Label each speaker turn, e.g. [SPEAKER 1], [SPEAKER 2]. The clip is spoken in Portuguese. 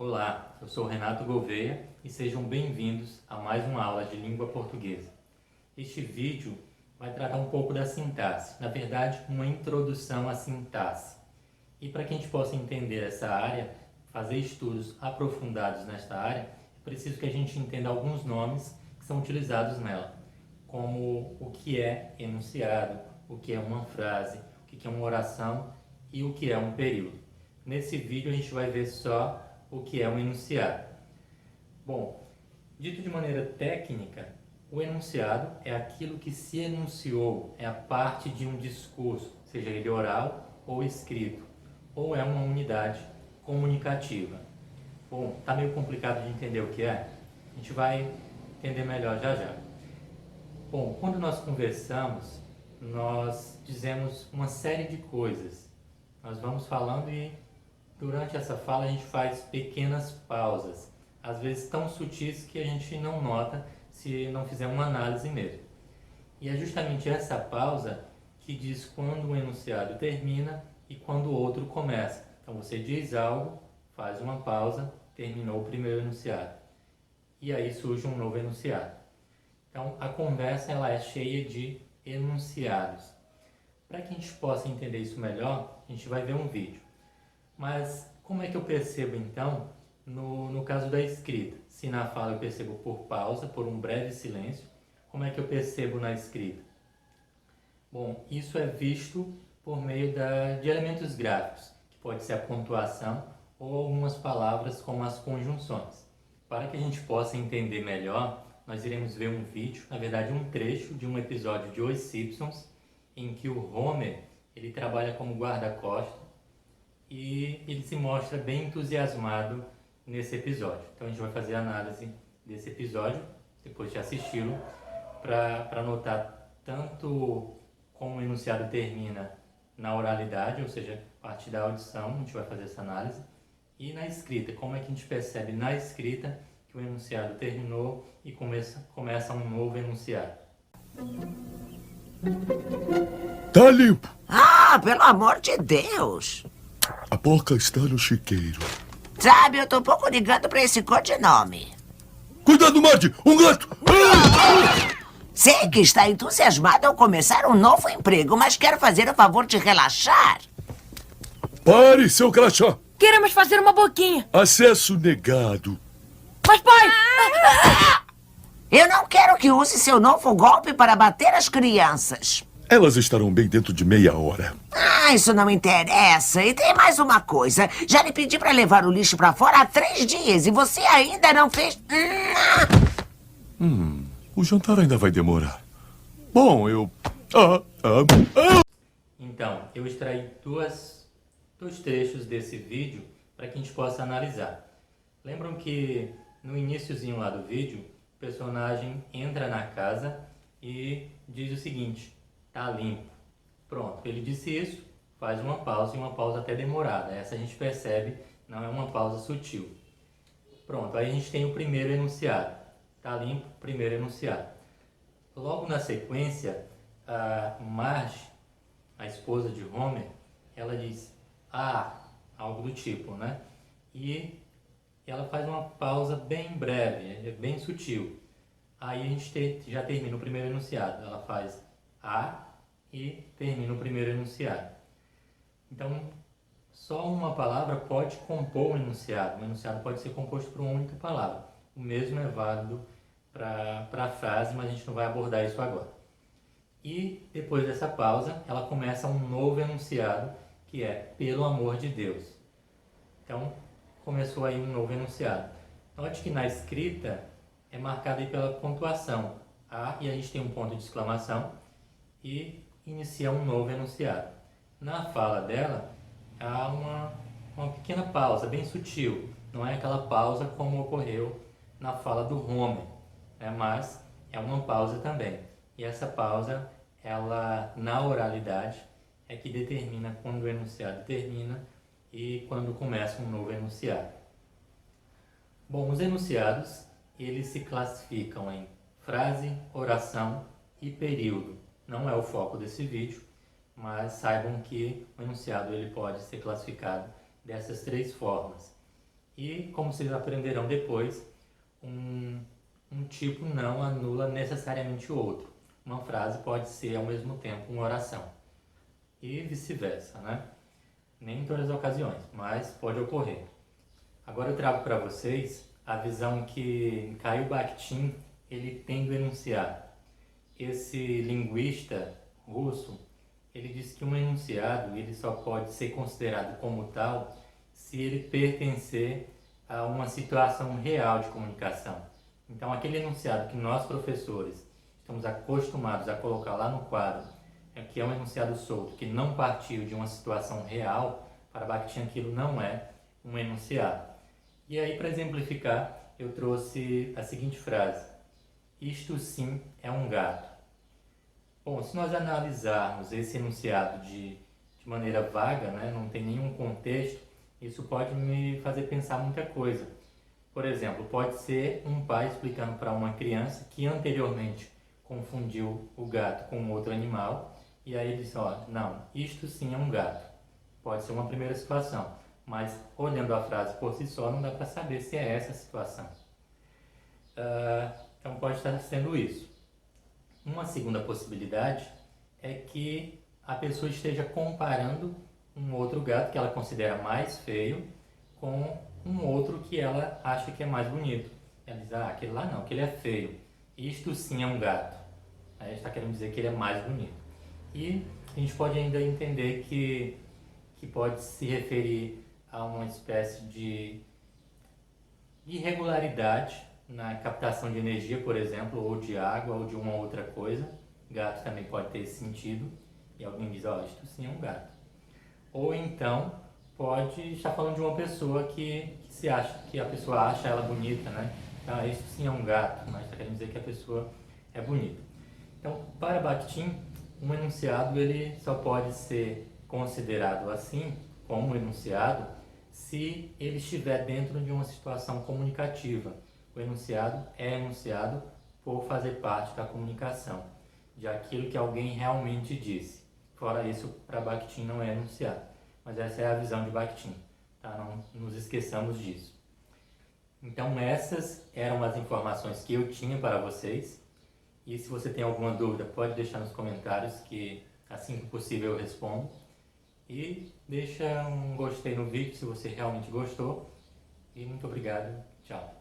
[SPEAKER 1] Olá, eu sou Renato Gouveia e sejam bem-vindos a mais uma aula de língua portuguesa. Este vídeo vai tratar um pouco da sintaxe, na verdade, uma introdução à sintaxe. E para que a gente possa entender essa área, fazer estudos aprofundados nesta área, é preciso que a gente entenda alguns nomes que são utilizados nela, como o que é enunciado, o que é uma frase, o que é uma oração e o que é um período. Nesse vídeo a gente vai ver só o que é um enunciado. Bom, dito de maneira técnica, o enunciado é aquilo que se enunciou, é a parte de um discurso, seja ele oral ou escrito, ou é uma unidade comunicativa. Bom, tá meio complicado de entender o que é? A gente vai entender melhor já já. Bom, quando nós conversamos, nós dizemos uma série de coisas. Nós vamos falando e durante essa fala a gente faz pequenas pausas, às vezes tão sutis que a gente não nota se não fizer uma análise mesmo. E é justamente essa pausa que diz quando o enunciado termina e quando o outro começa. Então você diz algo, faz uma pausa, terminou o primeiro enunciado. E aí surge um novo enunciado. Então a conversa ela é cheia de enunciados. Para que a gente possa entender isso melhor, a gente vai ver um vídeo. Mas como é que eu percebo então, no caso da escrita? Se na fala eu percebo por pausa, por um breve silêncio, como é que eu percebo na escrita? Bom, isso é visto por meio de elementos gráficos, que pode ser a pontuação ou algumas palavras como as conjunções. Para que a gente possa entender melhor, nós iremos ver um vídeo, na verdade um trecho de um episódio de Os Simpsons, em que o Homer ele trabalha como guarda-costas e ele se mostra bem entusiasmado nesse episódio. Então a gente vai fazer a análise desse episódio, depois de assisti-lo, para notar tanto como o enunciado termina na oralidade, ou seja, a partir da audição, a gente vai fazer essa análise, e na escrita, como é que a gente percebe na escrita que o enunciado terminou e começa um novo enunciado.
[SPEAKER 2] Tá limpo.
[SPEAKER 3] Ah, pelo amor de Deus!
[SPEAKER 2] A porca está no chiqueiro.
[SPEAKER 3] Sabe, eu tô um pouco ligando pra esse codinome.
[SPEAKER 2] Cuidado, Marty! Um gato!
[SPEAKER 3] Sei que está entusiasmado ao começar um novo emprego, mas quero fazer o favor de relaxar.
[SPEAKER 2] Pare, seu crachá!
[SPEAKER 4] Queremos fazer uma boquinha.
[SPEAKER 2] Acesso negado.
[SPEAKER 4] Mas, pai!
[SPEAKER 3] Eu não quero que use seu novo golpe para bater as crianças.
[SPEAKER 2] Elas estarão bem dentro de meia hora.
[SPEAKER 3] Ah, isso não interessa. E tem mais uma coisa. Já lhe pedi para levar o lixo para fora há 3 dias e você ainda não fez...
[SPEAKER 2] O jantar ainda vai demorar. Bom, eu...
[SPEAKER 1] Então, eu extraí dois trechos desse vídeo para que a gente possa analisar. Lembram que no iniciozinho lá do vídeo, o personagem entra na casa e diz o seguinte: tá limpo. Pronto, ele disse isso, faz uma pausa e uma pausa até demorada. Essa a gente percebe, não é uma pausa sutil. Pronto, aí a gente tem o primeiro enunciado. Tá limpo, primeiro enunciado. Logo na sequência, a Marge, a esposa de Homer, ela diz algo do tipo, né? E ela faz uma pausa bem breve, bem sutil. Aí a gente já termina o primeiro enunciado. Ela faz e termina o primeiro enunciado. Então, só uma palavra pode compor um enunciado. Um enunciado pode ser composto por uma única palavra. O mesmo é válido para a frase, mas a gente não vai abordar isso agora. E depois dessa pausa, ela começa um novo enunciado, que é pelo amor de Deus. Então, começou aí um novo enunciado. Note que na escrita é marcado aí pela pontuação. E a gente tem um ponto de exclamação e inicia um novo enunciado. Na fala dela, há uma pequena pausa, bem sutil. Não é aquela pausa como ocorreu na fala do Homer, né? Mas é uma pausa também. E essa pausa, ela na oralidade, é que determina quando o enunciado termina e quando começa um novo enunciado. Bom, os enunciados, eles se classificam em frase, oração e período. Não é o foco desse vídeo, mas saibam que o enunciado ele pode ser classificado dessas 3 formas. E, como vocês aprenderão depois, um tipo não anula necessariamente o outro. Uma frase pode ser, ao mesmo tempo, uma oração. E vice-versa, né? Nem em todas as ocasiões, mas pode ocorrer. Agora eu trago para vocês a visão que Mikhail Bakhtin ele tem do enunciado. Esse linguista russo, ele diz que um enunciado ele só pode ser considerado como tal se ele pertencer a uma situação real de comunicação. Então, aquele enunciado que nós, professores, estamos acostumados a colocar lá no quadro, que é um enunciado solto, que não partiu de uma situação real, para Bakhtin aquilo não é um enunciado. E aí, para exemplificar, eu trouxe a seguinte frase: isto sim é um gato. Bom, se nós analisarmos esse enunciado de maneira vaga, né, não tem nenhum contexto, isso pode me fazer pensar muita coisa. Por exemplo, pode ser um pai explicando para uma criança que anteriormente confundiu o gato com outro animal, e aí ele disse, ó, não, isto sim é um gato. Pode ser uma primeira situação, mas olhando a frase por si só não dá para saber se é essa a situação. Então pode estar sendo isso. Uma segunda possibilidade é que a pessoa esteja comparando um outro gato que ela considera mais feio com um outro que ela acha que é mais bonito. Ela diz, aquele lá não, aquele é feio. Isto sim é um gato. Aí está querendo dizer que ele é mais bonito. E a gente pode ainda entender que pode se referir a uma espécie de irregularidade na captação de energia, por exemplo, ou de água, ou de uma outra coisa. Gato também pode ter esse sentido. E alguém diz, isto sim é um gato. Ou então, pode estar falando de uma pessoa que se acha, que a pessoa acha ela bonita, né? Então, isso sim é um gato, mas está querendo dizer que a pessoa é bonita. Então, para Bakhtin, um enunciado ele só pode ser considerado assim, como enunciado, se ele estiver dentro de uma situação comunicativa. O enunciado é enunciado por fazer parte da comunicação, de aquilo que alguém realmente disse. Fora isso, para Bakhtin não é enunciado. Mas essa é a visão de Bakhtin, tá? Não nos esqueçamos disso. Então essas eram as informações que eu tinha para vocês. E se você tem alguma dúvida, pode deixar nos comentários que assim que possível eu respondo. E deixa um gostei no vídeo se você realmente gostou. E muito obrigado. Tchau.